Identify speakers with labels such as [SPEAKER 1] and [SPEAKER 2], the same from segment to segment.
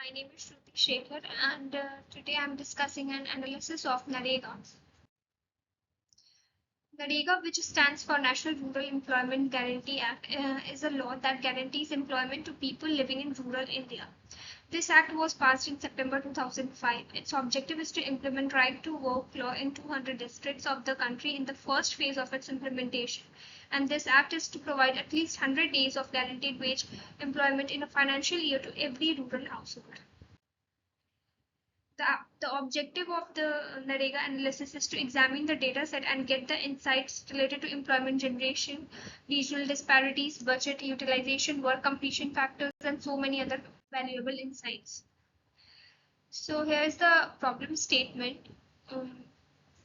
[SPEAKER 1] My name is Shruti Shekhar, and today I'm discussing an analysis of NREGA. NREGA, which stands for National Rural Employment Guarantee Act, is a law that guarantees employment to people living in rural India. This act was passed in September 2005. Its objective is to implement right to work law in 200 districts of the country in the first phase of its implementation. And this act is to provide at least 100 days of guaranteed wage employment in a financial year to every rural household. The objective of the NREGA analysis is to examine the data set and get the insights related to employment generation, regional disparities, budget utilization, work completion factors, and so many other valuable insights. So here's the problem statement.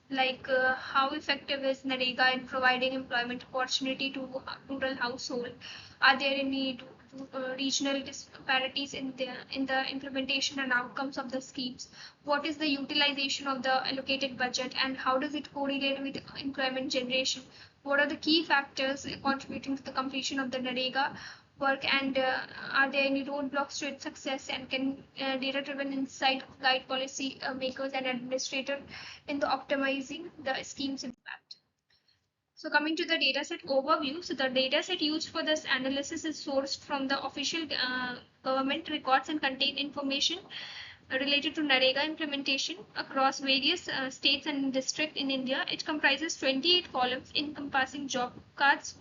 [SPEAKER 1] How effective is NREGA in providing employment opportunity to rural household? Are there any regional disparities in the implementation and outcomes of the schemes? What is the utilization of the allocated budget, and how does it correlate with employment generation? What are the key factors contributing to the completion of the NREGA work, and are there any roadblocks to its success, and can data-driven insight guide policy makers and administrators in the optimizing the scheme's impact? So coming to the dataset overview, so the dataset used for this analysis is sourced from the official government records and contain information related to NREGA implementation across various states and districts in India. It comprises 28 columns encompassing job cards,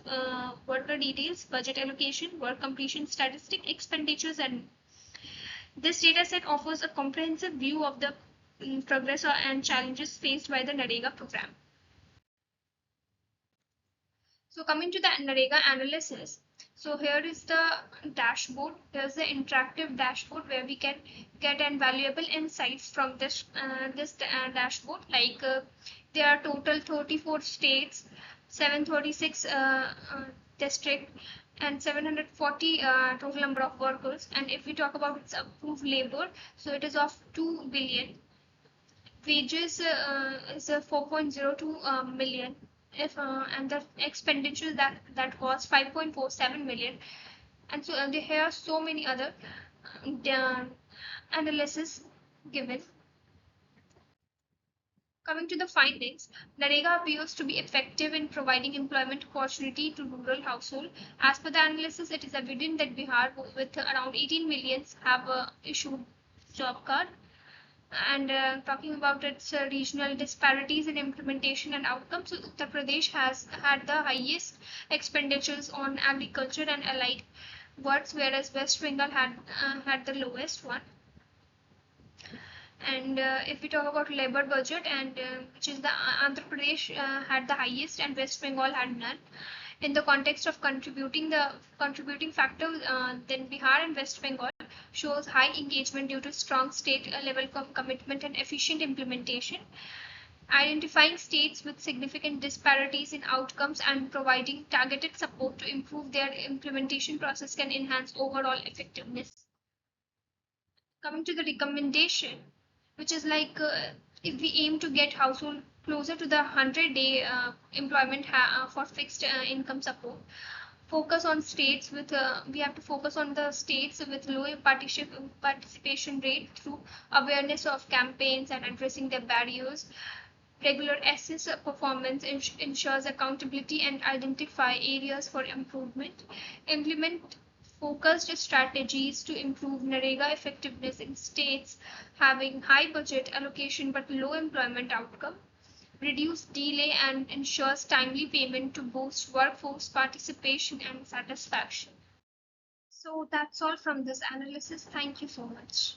[SPEAKER 1] worker details, budget allocation, work completion statistic, expenditures, and this dataset offers a comprehensive view of the progress and challenges faced by the NREGA program. So coming to the NREGA analysis, so here is the dashboard. Here's the interactive dashboard where we can get invaluable insights from this dashboard. There are total 34 states, 736 district, and 740 total number of workers. And if we talk about its approved labor, so it is of 2 billion. Wages is 4.02 million. And the expenditure that was 5.47 million, and so here are so many other analysis given. Coming to the findings, NREGA appears to be effective in providing employment opportunity to rural household. As per the analysis, it is evident that Bihar, with around 18 million, have issued job card. And talking about its regional disparities in implementation and outcomes, so Uttar Pradesh has had the highest expenditures on agriculture and allied works, whereas West Bengal had the lowest one. And if we talk about labor budget, and which is the Andhra Pradesh had the highest, and West Bengal had none. In the context of contributing factor, then Bihar and West Bengal shows high engagement due to strong state level commitment and efficient implementation. Identifying states with significant disparities in outcomes and providing targeted support to improve their implementation process can enhance overall effectiveness. Coming to the recommendation, which is if we aim to get household closer to the 100-day employment for fixed income support, focus on states with we have to focus on the states with low participation rate through awareness of campaigns and addressing their barriers. Regular assess performance ensures accountability and identify areas for improvement. Implement focused strategies to improve NREGA effectiveness in states having high budget allocation but low employment outcome. Reduce delay and ensures timely payment to boost workforce participation and satisfaction. So that's all from this analysis. Thank you so much.